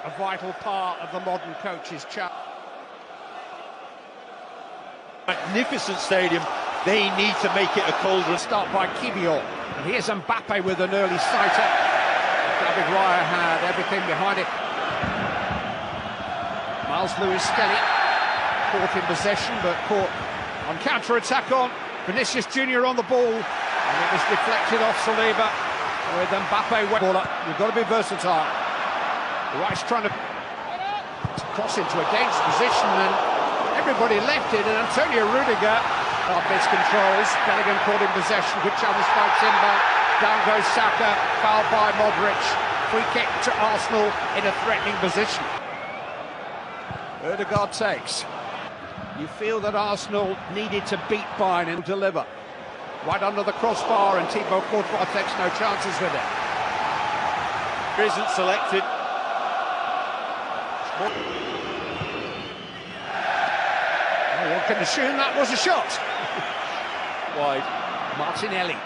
a vital part of the modern coach's chart. Magnificent stadium. They need to make it a cauldron. Start by Kibior. And here's Mbappe with an early sighter. David Raya had everything behind it. Miles Lewis-Skelly caught in possession, but caught on counter-attack on. Vinicius Junior on the ball, and it was deflected off Saliba with Mbappe. You've got to be versatile. Rice trying to cross into a dangerous position, and everybody left it, and Antonio Rudiger miscontrols. Bellingham caught in possession, good challenge by Timber. Down goes Saka, fouled by Modric. Free kick to Arsenal in a threatening position. Ødegaard takes. You feel that Arsenal needed to beat Bayern and deliver. Right under the crossbar, and Thibaut Courtois takes no chances with it. Isn't selected. One can assume that was a shot. Wide. Martinelli.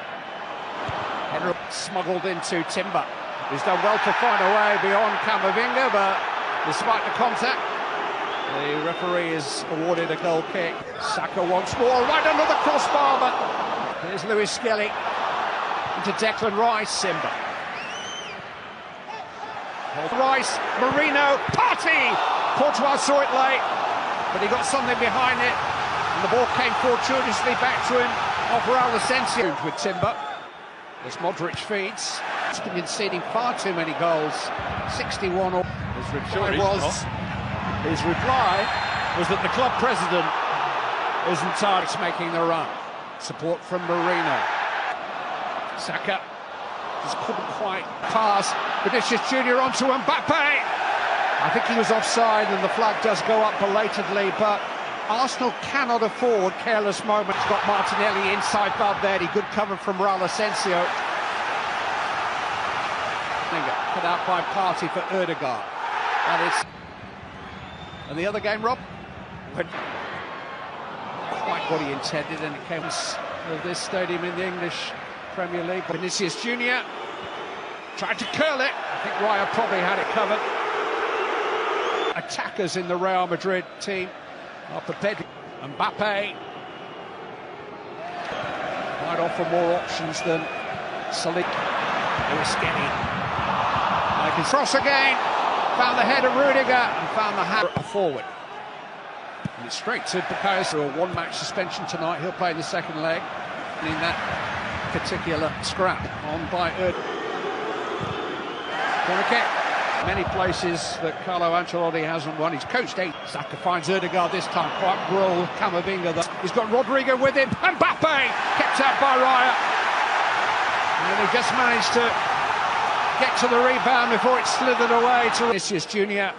Henry smuggled into Timber. He's done well to find a way beyond Camavinga, but despite the contact, the referee has awarded a goal kick. Saka once more, right under the crossbar, but here's Lewis-Skelly into Declan Rice. Simba. Rice, Marino, Partey! Courtois saw it late, but he got something behind it, and the ball came fortuitously back to him off Raul Asensio with Timber. As Modric feeds, he's been conceding far too many goals. 61 or his reply was that the club president isn't tired of making the run. Support from Marino. Saka just couldn't quite pass. Vinicius Junior onto Mbappe. I think he was offside, and the flag does go up belatedly, but Arsenal cannot afford careless moments. Got Martinelli inside Valverde, good cover from Raul Asensio. Put out by Partey for Ødegaard. And the other game, Rob, went quite what he intended, and it came of this stadium in the English Premier League. Vinicius Junior tried to curl it. I think Raya probably had it covered. Attackers in the Real Madrid team are prepared. Mbappe might offer more options than Saliba. Lewis-Skelly. Cross again. Found the head of Rudiger and found the hat forward. And it's straight to Bukayo Saka. A one-match suspension tonight. He'll play in the second leg. And in that particular scrap on by corner kick. Many places that Carlo Ancelotti hasn't won. He's coached 8. Saka finds Ødegaard this time. Quite roll Camavinga. He's got Rodrigo with him. Mbappe kept out by Raya. And he just managed to get to the rebound before it slithered away to Vinicius Junior.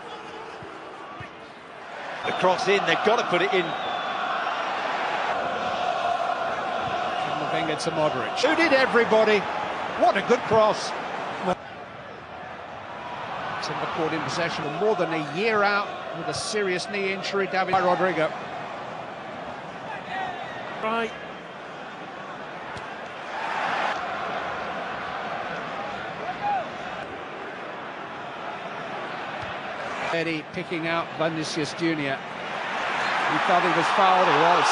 The cross in, they've got to put it in. Camavinga to Modric. Who did everybody? What a good cross. Timber caught in possession for more than a year out with a serious knee injury. David by Rodrigo. Right. Eddie picking out Vinicius Junior. He thought he was fouled. He was.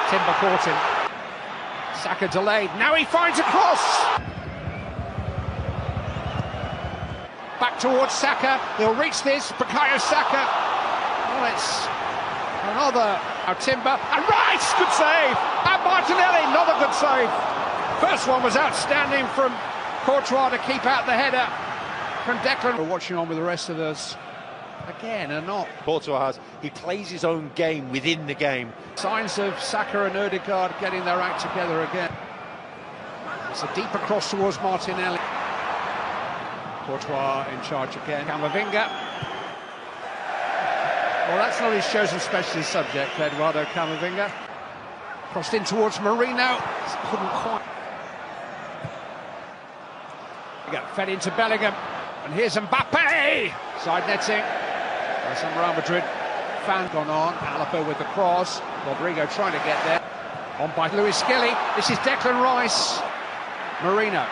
Timber caught him. Saka delayed. Now he finds a cross. Back towards Saka. He'll reach this. Bukayo Saka. Well, it's another. Now Timber and Rice. Good save. And Martinelli. Another good save. First one was outstanding from Courtois to keep out the header from Declan. We're watching on with the rest of us. Again, and not. Courtois he plays his own game within the game. Signs of Saka and Ødegaard getting their act together again. It's a deeper cross towards Martinelli. Courtois in charge again. Camavinga. Well, that's not his chosen specialist subject, Eduardo Camavinga. Crossed in towards Marino. Couldn't quite. Fed into Bellingham. And here's Mbappe. Side netting. Some Real Madrid fan gone on. Alaba with the cross. Rodrigo trying to get there. On by Lewis-Skelly. This is Declan Rice. Marino.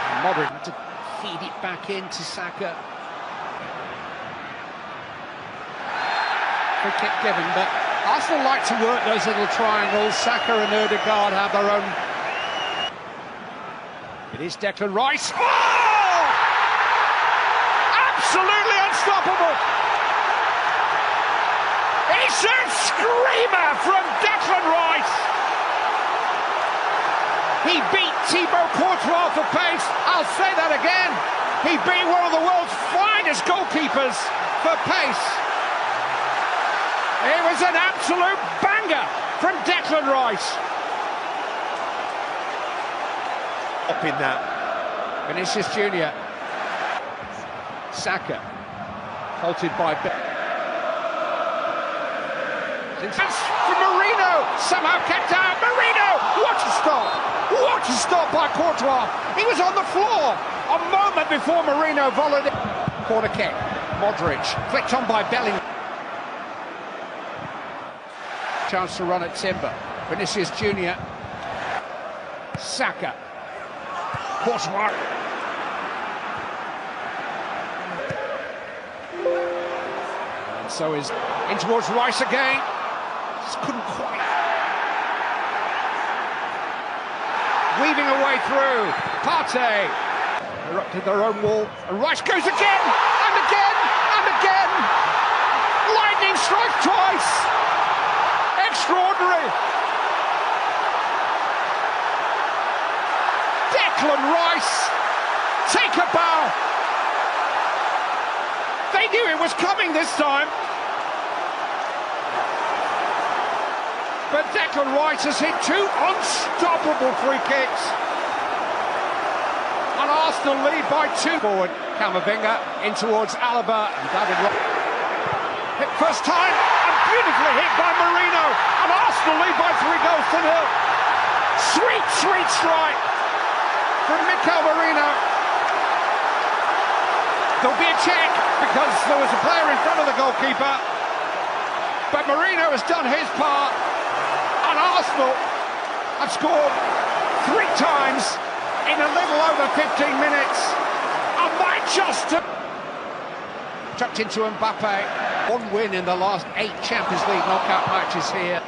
And Modric to feed it back into Saka. free kick given, but Arsenal like to work those little triangles. Saka and Ødegaard have their own. It is Declan Rice. Oh! Absolutely unstoppable! It's a screamer from Declan Rice! He beat Thibaut Courtois for pace. I'll say that again. He beat one of the world's finest goalkeepers for pace. It was an absolute banger from Declan Rice. Up in that. Vinicius Junior. Saka. Halted by for Marino, somehow kept out. Marino, what a stop! What a stop by Courtois! He was on the floor a moment before Marino volleyed it. Corner kick. Modric flicked on by Bellingham. Chance to run at Timber. Vinicius Junior. Saka. Courtois. And so is in towards Rice again. Just couldn't quite. Weaving a way through. Partey. Erupted their own wall. And Rice goes again! And again! And again! Lightning strikes twice! Extraordinary! Declan Rice! Take a bow! They knew it was coming this time. But Declan Rice has hit two unstoppable free kicks. And Arsenal lead by 2. Forward, Camavinga in towards Alaba and David. Hit first time and beautifully hit by Marino. And Arsenal lead by 3-0. Sweet, sweet strike from Mikel Marino. There'll be a check because there was a player in front of the goalkeeper. But Marino has done his part. And Arsenal have scored 3 times in a little over 15 minutes. And that just tucked into Mbappe. 1 win in the last 8 Champions League knockout matches here.